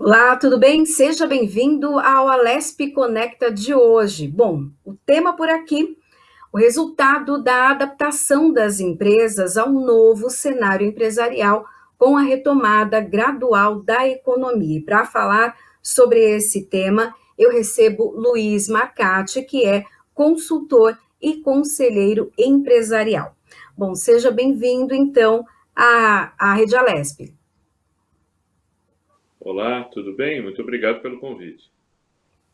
Olá, tudo bem? Seja bem-vindo ao Alesp Conecta de hoje. Bom, o tema por aqui, o resultado da adaptação das empresas ao novo cenário empresarial com a retomada gradual da economia. E para falar sobre esse tema, eu recebo Luiz Marcati, que é consultor e conselheiro empresarial. Bom, seja bem-vindo, então, à Rede Alesp. Olá, tudo bem? Muito obrigado pelo convite.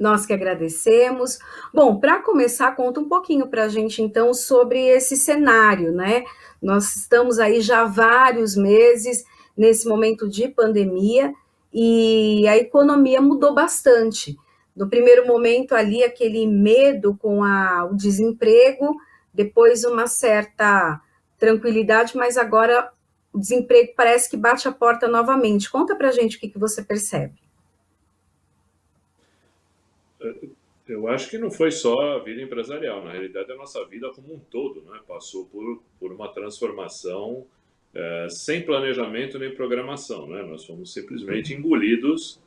Nós que agradecemos. Bom, para começar, conta um pouquinho para a gente, então, sobre esse cenário, né? Nós estamos aí já há vários meses nesse momento de pandemia e a economia mudou bastante. No primeiro momento, ali, aquele medo com o desemprego, depois uma certa tranquilidade, mas agora o desemprego parece que bate a porta novamente. Conta para a gente o que você percebe. Eu acho que não foi só a vida empresarial, na realidade a nossa vida como um todo, né? Passou por uma transformação sem planejamento nem programação, né? Nós fomos simplesmente engolidos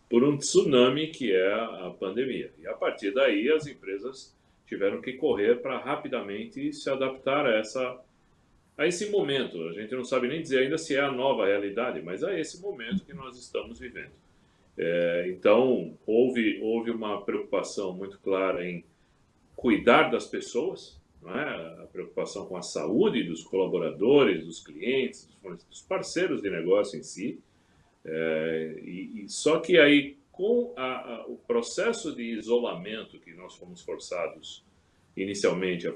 por um tsunami que é a pandemia. E a partir daí as empresas tiveram que correr para rapidamente se adaptar a esse momento. A gente não sabe nem dizer ainda se é a nova realidade, mas é esse momento que nós estamos vivendo. Então, houve uma preocupação muito clara em cuidar das pessoas, não é? A preocupação com a saúde dos colaboradores, dos clientes, dos parceiros de negócio em si. Só que aí, com o processo de isolamento que nós fomos forçados inicialmente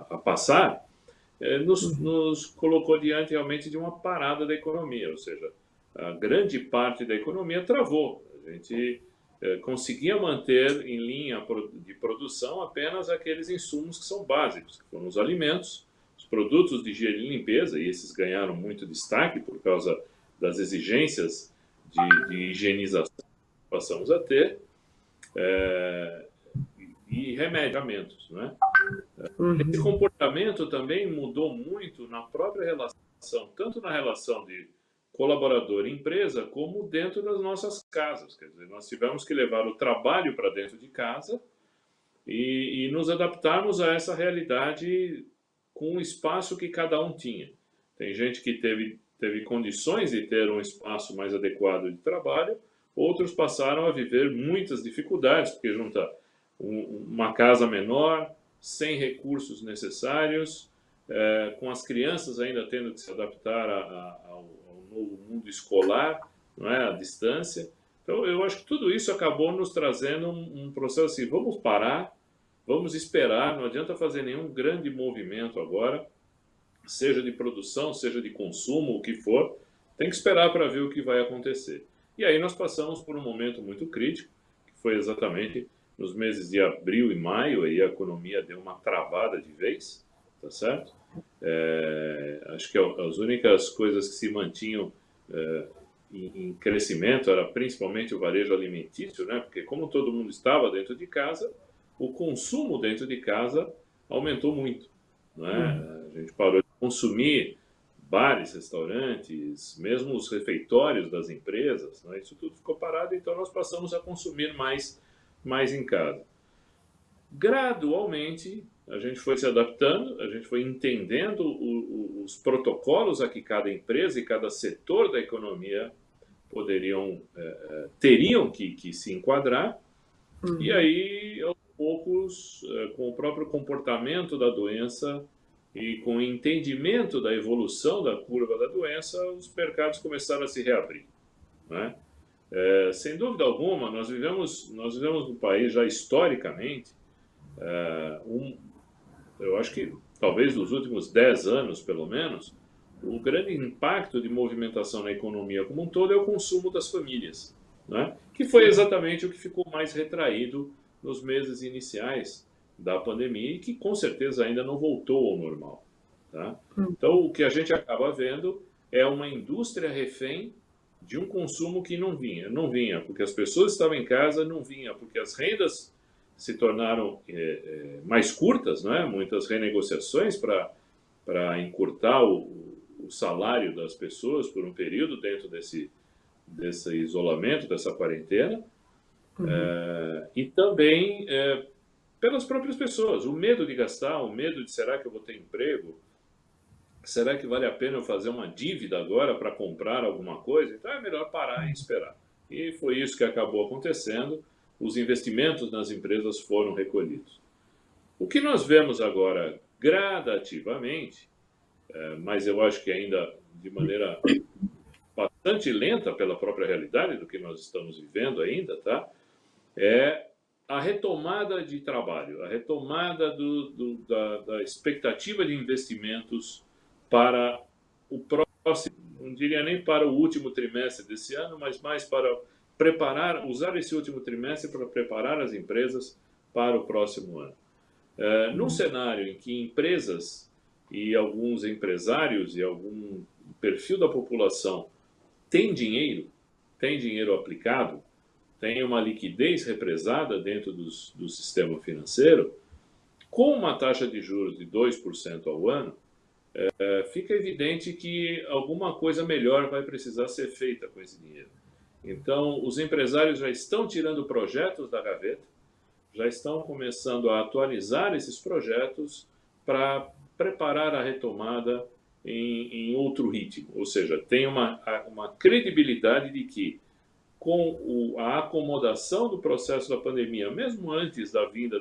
a passar, nos colocou diante realmente de uma parada da economia, ou seja, a grande parte da economia travou. A gente conseguia manter em linha de produção apenas aqueles insumos que são básicos, que foram os alimentos, os produtos de higiene e limpeza, e esses ganharam muito destaque por causa das exigências de higienização que passamos a ter, e remediamentos, né? Esse Uhum. comportamento também mudou muito na própria relação, tanto na relação de colaborador-empresa, como dentro das nossas casas. Quer dizer, nós tivemos que levar o trabalho para dentro de casa e nos adaptarmos a essa realidade com o espaço que cada um tinha. Tem gente que teve condições de ter um espaço mais adequado de trabalho, outros passaram a viver muitas dificuldades, porque junta uma casa menor, sem recursos necessários, com as crianças ainda tendo que se adaptar ao novo mundo escolar, não é, à distância. Então, eu acho que tudo isso acabou nos trazendo um processo assim, vamos parar, vamos esperar, não adianta fazer nenhum grande movimento agora, seja de produção, seja de consumo, o que for, tem que esperar para ver o que vai acontecer. E aí nós passamos por um momento muito crítico, que foi exatamente nos meses de abril e maio, aí a economia deu uma travada de vez, tá certo? Acho que as únicas coisas que se mantinham em crescimento era principalmente o varejo alimentício, né? Porque como todo mundo estava dentro de casa, o consumo dentro de casa aumentou muito, né? A gente parou de consumir bares, restaurantes, mesmo os refeitórios das empresas, né? Isso tudo ficou parado, então nós passamos a consumir mais em casa. Gradualmente, a gente foi se adaptando, a gente foi entendendo os protocolos a que cada empresa e cada setor da economia teriam que se enquadrar, e aí, aos poucos, com o próprio comportamento da doença e com o entendimento da evolução da curva da doença, os mercados começaram a se reabrir, né? Sem dúvida alguma, nós vivemos num país já historicamente, eu acho que talvez nos últimos 10 anos, pelo menos, o grande impacto de movimentação na economia como um todo é o consumo das famílias, né? Que foi exatamente o que ficou mais retraído nos meses iniciais da pandemia e que com certeza ainda não voltou ao normal, tá? Então, o que a gente acaba vendo é uma indústria refém de um consumo que não vinha porque as pessoas estavam em casa, não vinha porque as rendas se tornaram mais curtas, não é? Muitas renegociações para encurtar o salário das pessoas por um período dentro desse isolamento, dessa quarentena, Uhum. e também pelas próprias pessoas. O medo de gastar, o medo de será que eu vou ter emprego? Será que vale a pena eu fazer uma dívida agora para comprar alguma coisa? Então é melhor parar e esperar. E foi isso que acabou acontecendo. Os investimentos nas empresas foram recolhidos. O que nós vemos agora gradativamente, mas eu acho que ainda de maneira bastante lenta pela própria realidade do que nós estamos vivendo ainda, tá? É a retomada de trabalho, a retomada da expectativa de investimentos para o próximo, não diria nem para o último trimestre desse ano, mas mais para preparar, usar esse último trimestre para preparar as empresas para o próximo ano. Num cenário em que empresas e alguns empresários e algum perfil da população tem dinheiro aplicado, tem uma liquidez represada dentro do sistema financeiro, com uma taxa de juros de 2% ao ano, fica evidente que alguma coisa melhor vai precisar ser feita com esse dinheiro. Então, os empresários já estão tirando projetos da gaveta, já estão começando a atualizar esses projetos para preparar a retomada em outro ritmo. Ou seja, tem uma credibilidade de que, com a acomodação do processo da pandemia, mesmo antes da vinda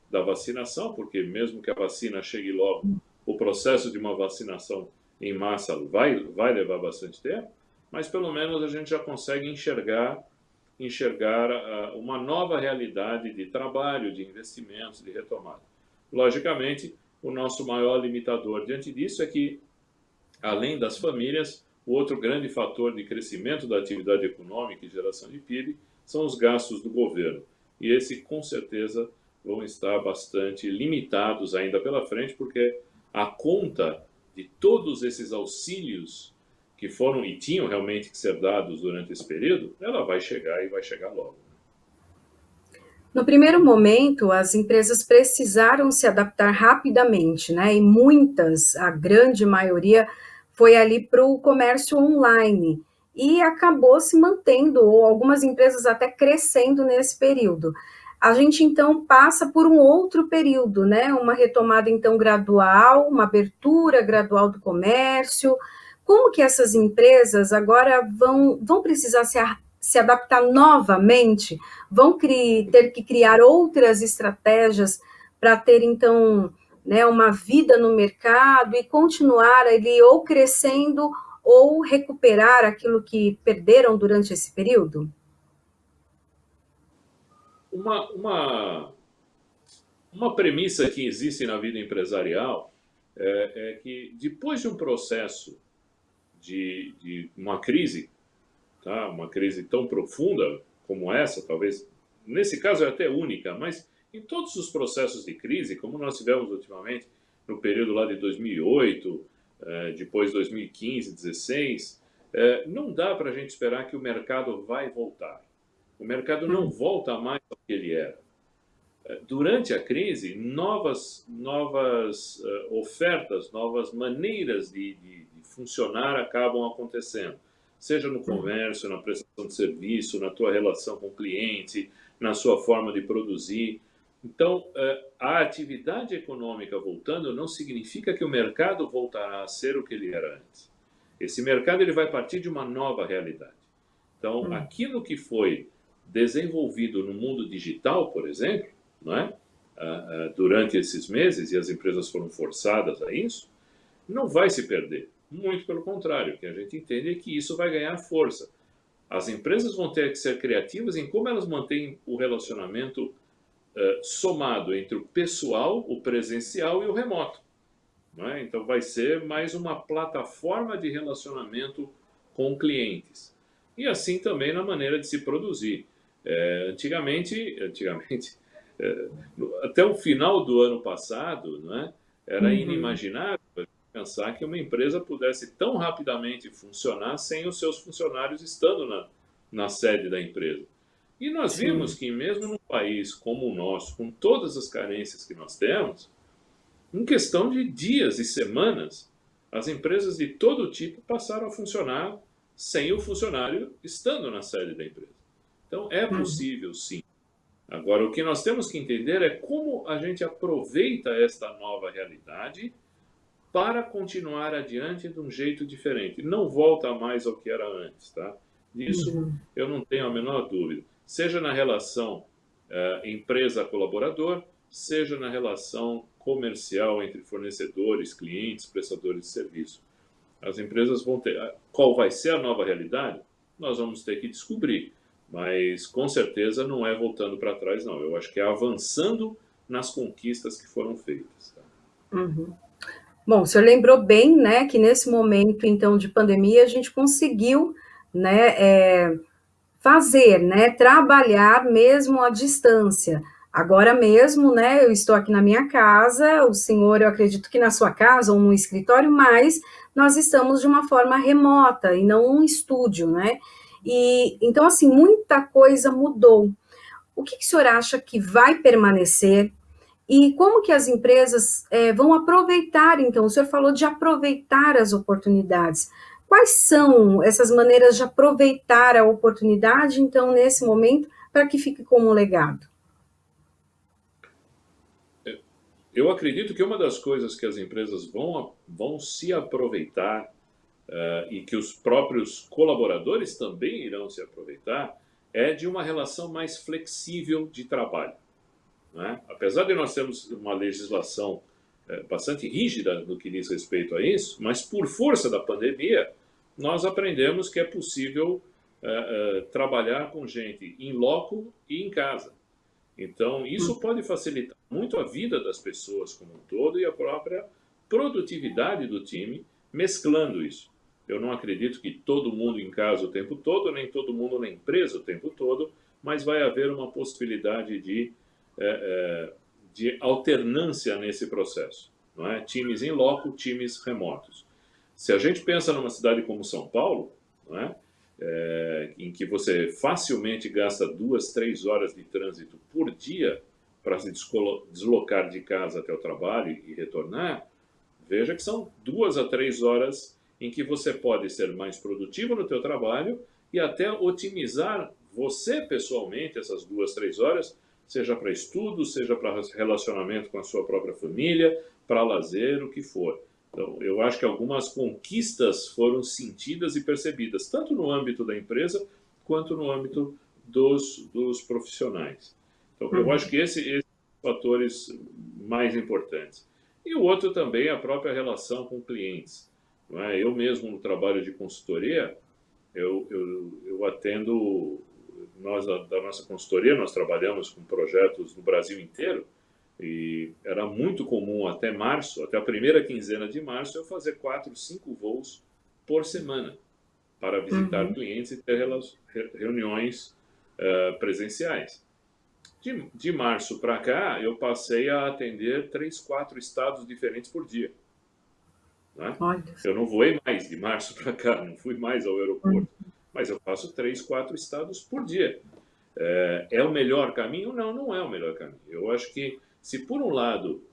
da vacinação, porque mesmo que a vacina chegue logo, o processo de uma vacinação em massa vai levar bastante tempo, mas pelo menos a gente já consegue enxergar uma nova realidade de trabalho, de investimentos, de retomada. Logicamente, o nosso maior limitador diante disso é que, além das famílias, o outro grande fator de crescimento da atividade econômica e geração de PIB são os gastos do governo. E esse, com certeza, vão estar bastante limitados ainda pela frente, porque a conta de todos esses auxílios que foram e tinham realmente que ser dados durante esse período, ela vai chegar e vai chegar logo. No primeiro momento, as empresas precisaram se adaptar rapidamente, né? E muitas, a grande maioria, foi ali para o comércio online e acabou se mantendo, ou algumas empresas até crescendo nesse período. A gente então passa por um outro período, né? Uma retomada então gradual, uma abertura gradual do comércio. Como que essas empresas agora vão precisar se adaptar novamente? Vão ter que criar outras estratégias para ter, então, né, uma vida no mercado e continuar ali ou crescendo ou recuperar aquilo que perderam durante esse período? Uma, uma, uma premissa que existe na vida empresarial é que depois de um processo de uma crise, tá? Uma crise tão profunda como essa, talvez, nesse caso é até única, mas em todos os processos de crise, como nós tivemos ultimamente no período lá de 2008, depois 2015, 2016, não dá para a gente esperar que o mercado vai voltar. O mercado não volta mais ao que ele era. Durante a crise, novas ofertas, novas maneiras de funcionar acabam acontecendo, seja no comércio, na prestação de serviço, na tua relação com o cliente, na sua forma de produzir. Então, a atividade econômica voltando não significa que o mercado voltará a ser o que ele era antes. Esse mercado ele vai partir de uma nova realidade. Então, aquilo que foi desenvolvido no mundo digital, por exemplo, não é? Durante esses meses, e as empresas foram forçadas a isso, não vai se perder. Muito pelo contrário, o que a gente entende é que isso vai ganhar força. As empresas vão ter que ser criativas em como elas mantêm o relacionamento somado entre o pessoal, o presencial e o remoto. Não é? Então vai ser mais uma plataforma de relacionamento com clientes. E assim também na maneira de se produzir. Antigamente até o final do ano passado, não é? Era inimaginável pensar que uma empresa pudesse tão rapidamente funcionar sem os seus funcionários estando na sede da empresa. E nós vimos Sim. que mesmo num país como o nosso, com todas as carências que nós temos, em questão de dias e semanas, as empresas de todo tipo passaram a funcionar sem o funcionário estando na sede da empresa. Então, é possível, sim. Agora, o que nós temos que entender é como a gente aproveita esta nova realidade para continuar adiante de um jeito diferente. Não volta mais ao que era antes, tá? Disso eu não tenho a menor dúvida. Seja na relação empresa-colaborador, seja na relação comercial entre fornecedores, clientes, prestadores de serviço. As empresas vão ter... Qual vai ser a nova realidade? Nós vamos ter que descobrir. Mas, com certeza, não é voltando para trás, não. Eu acho que é avançando nas conquistas que foram feitas. Tá? Bom, o senhor lembrou bem, né, que nesse momento, então, de pandemia, a gente conseguiu, né, fazer, né, trabalhar mesmo à distância. Agora mesmo, né, eu estou aqui na minha casa, o senhor, eu acredito que na sua casa ou no escritório, mas nós estamos de uma forma remota e não um estúdio, né? E então, assim, muita coisa mudou. O que o senhor acha que vai permanecer? E como que as empresas vão aproveitar, então? O senhor falou de aproveitar as oportunidades. Quais são essas maneiras de aproveitar a oportunidade, então, nesse momento, para que fique como um legado? Eu acredito que uma das coisas que as empresas vão se aproveitar e que os próprios colaboradores também irão se aproveitar é de uma relação mais flexível de trabalho. Né? Apesar de nós termos uma legislação bastante rígida no que diz respeito a isso, mas por força da pandemia, nós aprendemos que é possível trabalhar com gente em loco e em casa. Então, isso pode facilitar muito a vida das pessoas como um todo e a própria produtividade do time, mesclando isso. Eu não acredito que todo mundo em casa o tempo todo, nem todo mundo na empresa o tempo todo, mas vai haver uma possibilidade de alternância nesse processo. Não é? Times em loco, times remotos. Se a gente pensa numa cidade como São Paulo, não é? Em que você facilmente gasta 2, 3 horas de trânsito por dia para se deslocar de casa até o trabalho e retornar, veja que são 2 a 3 horas em que você pode ser mais produtivo no teu trabalho e até otimizar você pessoalmente essas 2, 3 horas, seja para estudo, seja para relacionamento com a sua própria família, para lazer, o que for. Então, eu acho que algumas conquistas foram sentidas e percebidas, tanto no âmbito da empresa, quanto no âmbito dos profissionais. Então, eu acho que esses fatores mais importantes. E o outro também é a própria relação com clientes. Não é? Eu mesmo, no trabalho de consultoria, eu atendo... da nossa consultoria, nós trabalhamos com projetos no Brasil inteiro, e era muito comum até março, até a primeira quinzena de março, eu fazer 4, 5 voos por semana para visitar clientes e ter reuniões presenciais. De março para cá, eu passei a atender 3, 4 estados diferentes por dia. Né? Eu não voei mais de março para cá, não fui mais ao aeroporto, mas eu faço 3, 4 estados por dia. É o melhor caminho? Não, não é o melhor caminho. Eu acho que se por um lado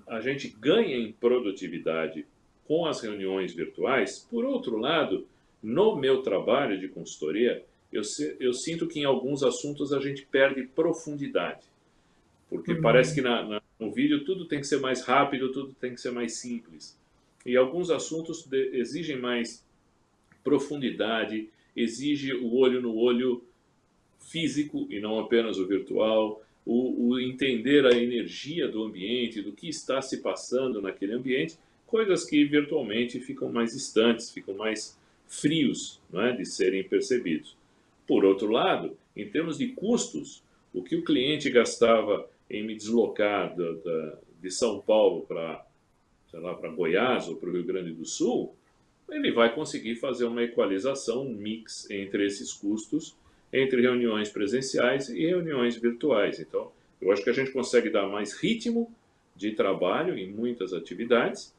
a gente ganha em produtividade com as reuniões virtuais, por outro lado, no meu trabalho de consultoria, eu sinto que em alguns assuntos a gente perde profundidade. Porque parece que no vídeo tudo tem que ser mais rápido, tudo tem que ser mais simples. E alguns assuntos exigem mais profundidade, exige o olho no olho físico e não apenas o virtual, o entender a energia do ambiente, do que está se passando naquele ambiente, coisas que virtualmente ficam mais distantes, ficam mais frios, não é, de serem percebidos. Por outro lado, em termos de custos, o que o cliente gastava em me deslocar de São Paulo para, sei lá, para Goiás ou para o Rio Grande do Sul, ele vai conseguir fazer uma equalização, um mix entre esses custos, entre reuniões presenciais e reuniões virtuais. Então, eu acho que a gente consegue dar mais ritmo de trabalho em muitas atividades,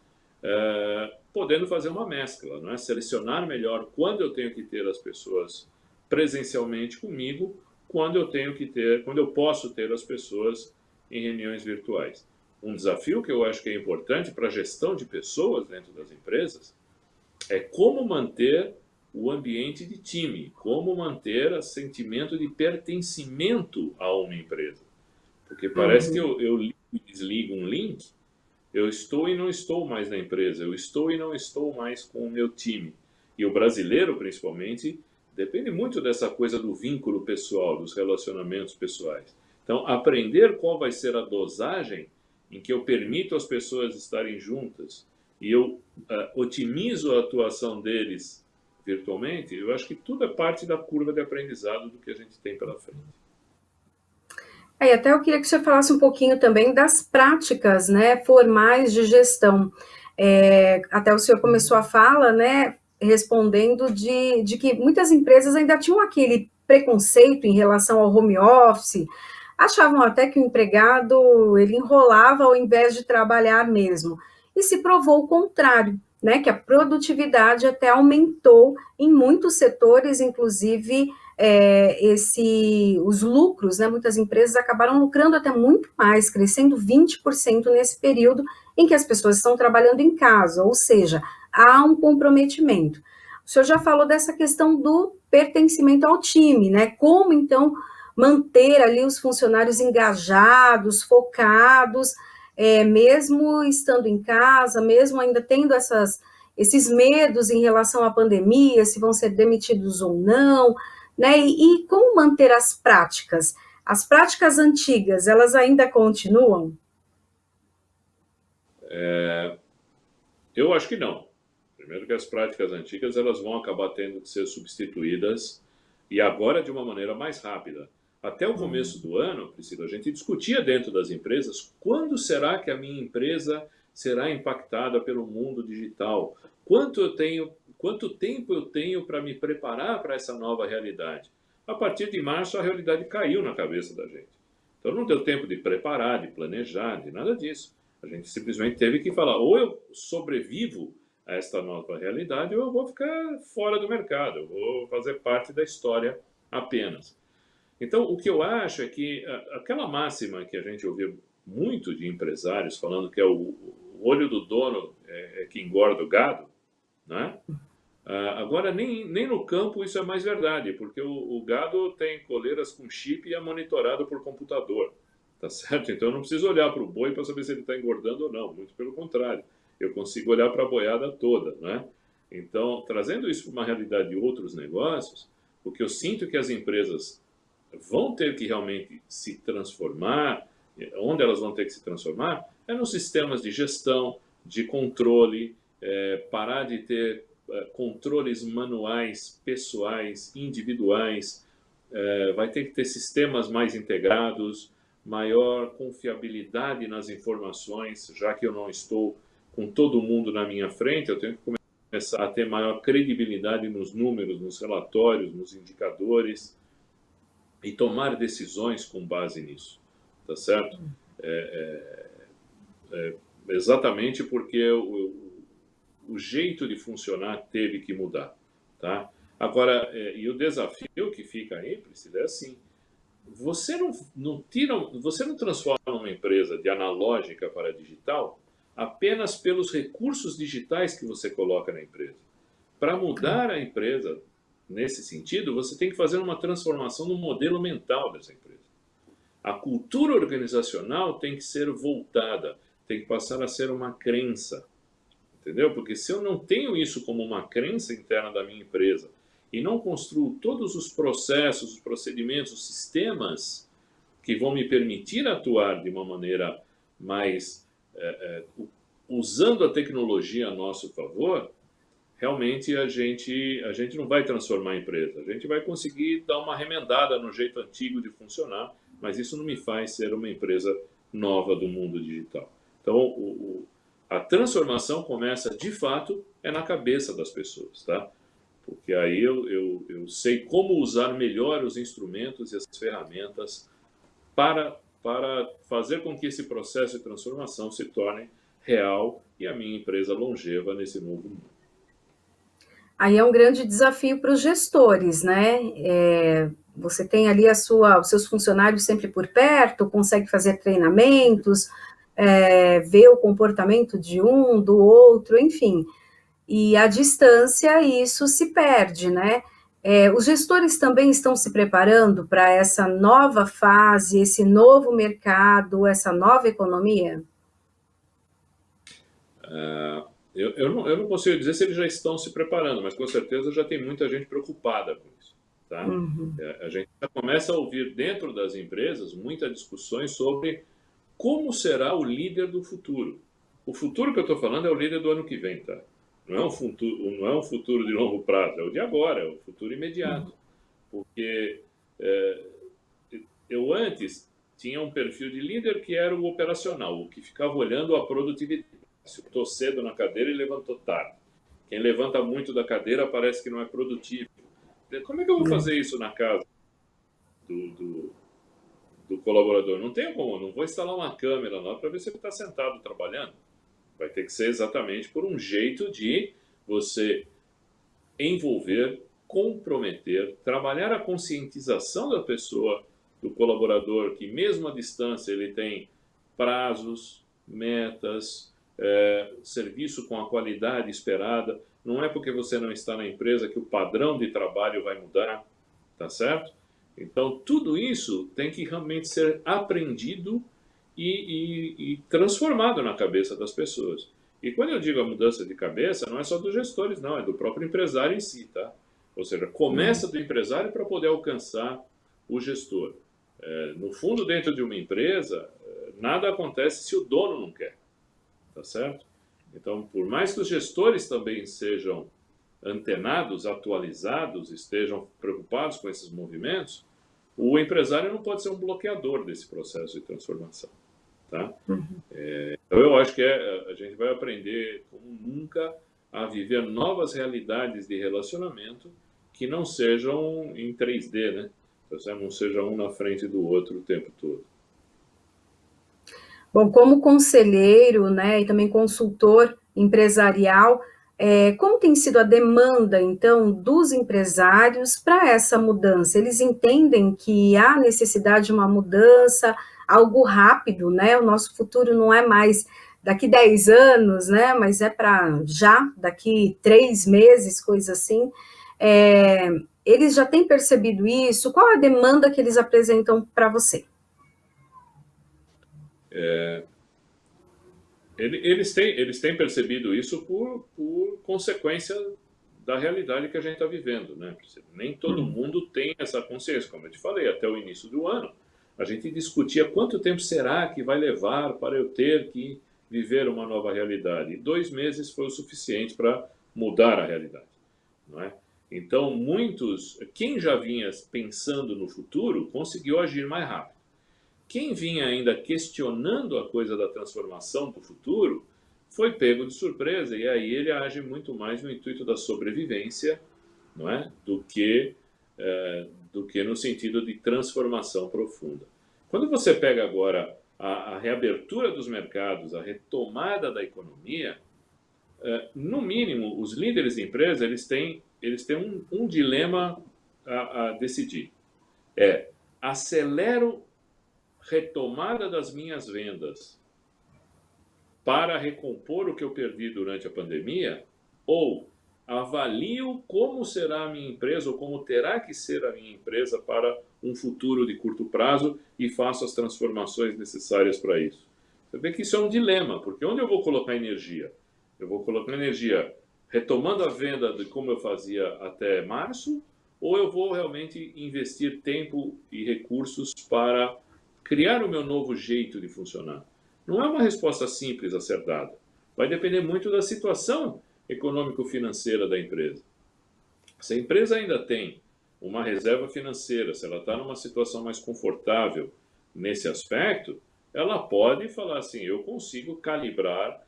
podendo fazer uma mescla, não é? Selecionar melhor quando eu tenho que ter as pessoas presencialmente comigo, quando eu posso ter as pessoas em reuniões virtuais. Um desafio que eu acho que é importante para a gestão de pessoas dentro das empresas é como manter o ambiente de time, como manter o sentimento de pertencimento a uma empresa. Porque parece que Uhum. eu ligo e desligo um link, eu estou e não estou mais na empresa, eu estou e não estou mais com o meu time. E o brasileiro, principalmente, depende muito dessa coisa do vínculo pessoal, dos relacionamentos pessoais. Então, aprender qual vai ser a dosagem em que eu permito as pessoas estarem juntas e eu otimizo a atuação deles virtualmente, eu acho que tudo é parte da curva de aprendizado do que a gente tem pela frente. E até eu queria que você falasse um pouquinho também das práticas, né, formais de gestão. Até o senhor começou a fala, né, respondendo de que muitas empresas ainda tinham aquele preconceito em relação ao home office, achavam até que o empregado ele enrolava ao invés de trabalhar mesmo. E se provou o contrário, né, que a produtividade até aumentou em muitos setores, inclusive os lucros, né, muitas empresas acabaram lucrando até muito mais, crescendo 20% nesse período em que as pessoas estão trabalhando em casa, ou seja, há um comprometimento. O senhor já falou dessa questão do pertencimento ao time, né? Como então manter ali os funcionários engajados, focados, mesmo estando em casa, mesmo ainda tendo esses medos em relação à pandemia, se vão ser demitidos ou não, né? E como manter as práticas? As práticas antigas, elas ainda continuam? Eu acho que não. Primeiro que as práticas antigas elas vão acabar tendo que ser substituídas e agora de uma maneira mais rápida. Até o começo do ano, Priscila, a gente discutia dentro das empresas quando será que a minha empresa será impactada pelo mundo digital? Quanto tempo eu tenho para me preparar para essa nova realidade? A partir de março a realidade caiu na cabeça da gente. Então não deu tempo de preparar, de planejar, de nada disso. A gente simplesmente teve que falar, ou eu sobrevivo a esta nova realidade, ou eu vou ficar fora do mercado, eu vou fazer parte da história apenas. Então, o que eu acho é que aquela máxima que a gente ouviu muito de empresários falando que é o olho do dono é que engorda o gado, né? Agora, nem no campo isso é mais verdade, porque o gado tem coleiras com chip e é monitorado por computador, tá certo? Então eu não preciso olhar para o boi para saber se ele está engordando ou não, muito pelo contrário, eu consigo olhar para a boiada toda, né? Então, trazendo isso para uma realidade de outros negócios, o que eu sinto é que as empresas vão ter que realmente se transformar, onde elas vão ter que se transformar, é nos sistemas de gestão, de controle, parar de ter controles manuais, pessoais, individuais, vai ter que ter sistemas mais integrados, maior confiabilidade nas informações, já que eu não estou com todo mundo na minha frente, eu tenho que começar a ter maior credibilidade nos números, nos relatórios, nos indicadores e tomar decisões com base nisso, tá certo? Exatamente porque o jeito de funcionar teve que mudar, tá? Agora, e o desafio que fica aí, Priscila, é assim: você não transforma uma empresa de analógica para digital apenas pelos recursos digitais que você coloca na empresa. Para mudar a empresa nesse sentido, você tem que fazer uma transformação no modelo mental dessa empresa. A cultura organizacional tem que ser voltada, tem que passar a ser uma crença. Entendeu? Porque se eu não tenho isso como uma crença interna da minha empresa e não construo todos os processos, os procedimentos, os sistemas que vão me permitir atuar de uma maneira mais usando a tecnologia a nosso favor, realmente a gente não vai transformar a empresa. A gente vai conseguir dar uma remendada no jeito antigo de funcionar, mas isso não me faz ser uma empresa nova do mundo digital. Então, a transformação começa, de fato, na cabeça das pessoas, tá? Porque aí eu sei como usar melhor os instrumentos e as ferramentas para fazer com que esse processo de transformação se torne real e a minha empresa longeva nesse novo mundo. Aí é um grande desafio para os gestores, né? Você tem ali os seus funcionários sempre por perto, consegue fazer treinamentos, ver o comportamento de um, do outro, enfim. e à distância isso se perde, né? Os gestores também estão se preparando para essa nova fase, esse novo mercado, essa nova economia? Eu não consigo dizer se eles já estão se preparando, mas com certeza já tem muita gente preocupada com isso. Tá? Uhum. A gente já começa a ouvir dentro das empresas muitas discussões sobre como será o líder do futuro. O futuro que eu estou falando é o líder do ano que vem, tá? Não é um futuro de longo prazo, é o de agora, é o futuro imediato. Porque eu antes tinha um perfil de líder que era o operacional, o que ficava olhando a produtividade. Se eu estou cedo na cadeira e levantou tarde. Quem levanta muito da cadeira parece que não é produtivo. Como é que eu vou fazer isso na casa do, do colaborador? Não tem como, não vou instalar uma câmera lá para ver se ele está sentado trabalhando. Vai ter que ser exatamente por um jeito de você envolver, comprometer, trabalhar a conscientização da pessoa, do colaborador, que mesmo à distância ele tem prazos, metas, serviço com a qualidade esperada. Não é porque você não está na empresa que o padrão de trabalho vai mudar, tá certo? Então, tudo isso tem que realmente ser aprendido e transformado na cabeça das pessoas. E quando eu digo a mudança de cabeça, não é só dos gestores, não, é do próprio empresário em si, tá? Ou seja, começa do empresário para poder alcançar o gestor. No fundo, dentro de uma empresa, nada acontece se o dono não quer, tá certo? Então, por mais que os gestores também sejam antenados, atualizados, estejam preocupados com esses movimentos, o empresário não pode ser um bloqueador desse processo de transformação. Tá? Então, eu acho que a gente vai aprender como nunca a viver novas realidades de relacionamento que não sejam em 3D, né? Não seja um na frente do outro o tempo todo. Bom, como conselheiro, né, e também consultor empresarial, como tem sido a demanda, então, dos empresários para essa mudança? Eles entendem que há necessidade de uma mudança, algo rápido, né? O nosso futuro não é mais daqui 10 anos, né? Mas é para já, daqui 3 meses, coisa assim. É, eles já têm percebido isso? Qual a demanda que eles apresentam para você? Eles têm percebido isso por consequência da realidade que a gente está vivendo, né? Nem todo mundo tem essa consciência, como eu te falei, até o início do ano. A gente discutia quanto tempo será que vai levar para eu ter que viver uma nova realidade. E 2 meses foi o suficiente para mudar a realidade, não é? Então, quem já vinha pensando no futuro, conseguiu agir mais rápido. Quem vinha ainda questionando a coisa da transformação do futuro foi pego de surpresa, e aí ele age muito mais no intuito da sobrevivência, não é? Do que no sentido de transformação profunda. Quando você pega agora a reabertura dos mercados, a retomada da economia, no mínimo, os líderes de empresa eles têm um dilema a decidir. Acelero retomada das minhas vendas para recompor o que eu perdi durante a pandemia, ou avalio como será a minha empresa ou como terá que ser a minha empresa para um futuro de curto prazo e faço as transformações necessárias para isso. Você vê que isso é um dilema, porque onde eu vou colocar energia? Eu vou colocar energia retomando a venda de como eu fazia até março, ou eu vou realmente investir tempo e recursos para criar o meu novo jeito de funcionar? Não é uma resposta simples a ser dada. Vai depender muito da situação econômico-financeira da empresa. Se a empresa ainda tem uma reserva financeira, se ela está numa situação mais confortável nesse aspecto, ela pode falar assim: eu consigo calibrar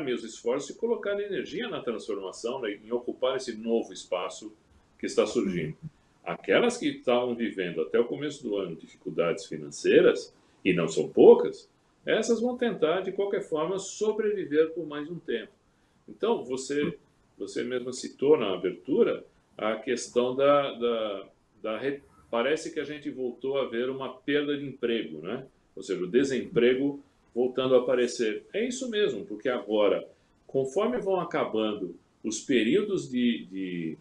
meus esforços e colocar energia na transformação, né, em ocupar esse novo espaço que está surgindo. Aquelas que estavam vivendo até o começo do ano dificuldades financeiras, e não são poucas, essas vão tentar, de qualquer forma, sobreviver por mais um tempo. Então, você mesmo citou na abertura a questão parece que a gente voltou a ver uma perda de emprego, né? Ou seja, o desemprego voltando a aparecer. É isso mesmo, porque agora conforme vão acabando os períodos de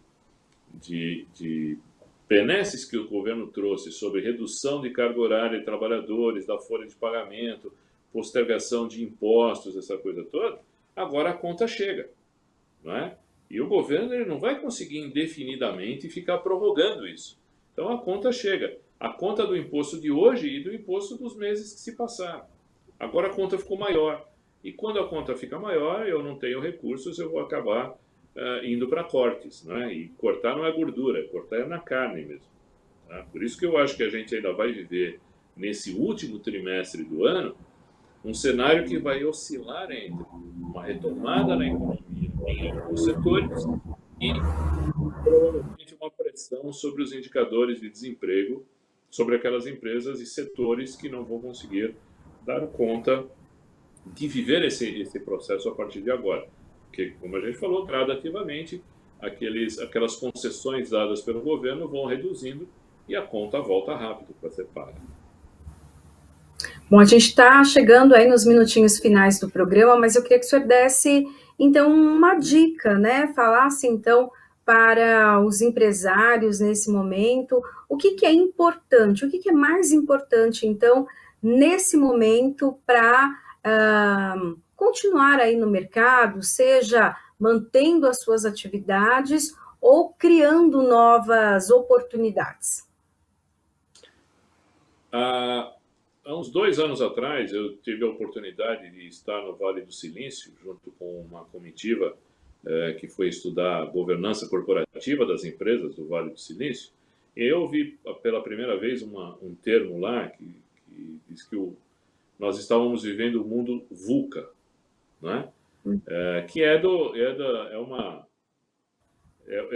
benesses que o governo trouxe sobre redução de carga horária de trabalhadores, da folha de pagamento, postergação de impostos, essa coisa toda, agora a conta chega, não é? E o governo ele não vai conseguir indefinidamente ficar prorrogando isso. Então a conta chega. A conta do imposto de hoje e do imposto dos meses que se passaram. Agora a conta ficou maior. E quando a conta fica maior, eu não tenho recursos, eu vou acabar indo para cortes. Né? E cortar não é gordura, cortar é na carne mesmo. Tá? Por isso que eu acho que a gente ainda vai viver, nesse último trimestre do ano, um cenário que vai oscilar entre uma retomada na economia em alguns setores e provavelmente uma pressão sobre os indicadores de desemprego, sobre aquelas empresas e setores que não vão conseguir dar conta de viver esse processo a partir de agora. Porque, como a gente falou, gradativamente, aquelas concessões dadas pelo governo vão reduzindo e a conta volta rápido para ser paga. Bom, a gente está chegando aí nos minutinhos finais do programa, mas eu queria que o senhor desse, então, uma dica, né? Falasse, então, para os empresários nesse momento, o que é importante, o que é mais importante, então, nesse momento para continuar aí no mercado, seja mantendo as suas atividades ou criando novas oportunidades? Há uns 2 anos atrás, eu tive a oportunidade de estar no Vale do Silício, junto com uma comitiva que foi estudar a governança corporativa das empresas do Vale do Silício. E eu vi pela primeira vez um termo lá que diz que nós estávamos vivendo o mundo VUCA, né? Que é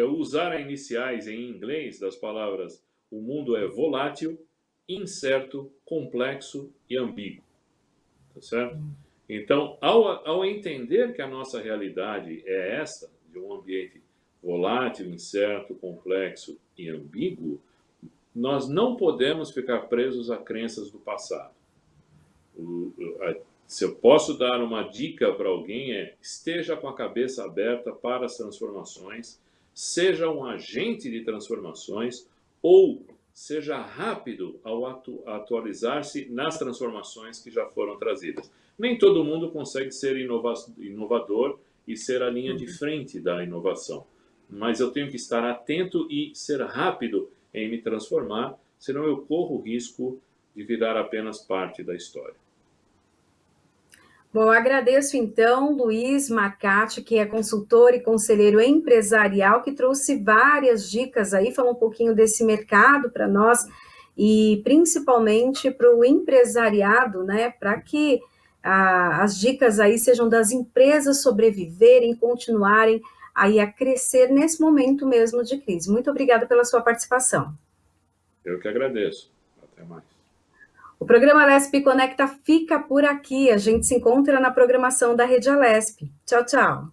usar iniciais em inglês das palavras: o mundo é volátil, incerto, complexo e ambíguo, tá certo? Então, ao entender que a nossa realidade é essa, de um ambiente volátil, incerto, complexo e ambíguo, nós não podemos ficar presos a crenças do passado. Se eu posso dar uma dica para alguém esteja com a cabeça aberta para as transformações, seja um agente de transformações ou seja rápido ao atualizar-se nas transformações que já foram trazidas. Nem todo mundo consegue ser inovador e ser a linha de frente da inovação, mas eu tenho que estar atento e ser rápido em me transformar, senão eu corro o risco de virar apenas parte da história. Bom, eu agradeço então Luiz Marcati, que é consultor e conselheiro empresarial, que trouxe várias dicas aí, falou um pouquinho desse mercado para nós e principalmente para o empresariado, né, para que as dicas aí sejam das empresas sobreviverem, continuarem aí a crescer nesse momento mesmo de crise. Muito obrigada pela sua participação. Eu que agradeço. Até mais. O programa Alesp Conecta fica por aqui. A gente se encontra na programação da Rede Alesp. Tchau, tchau.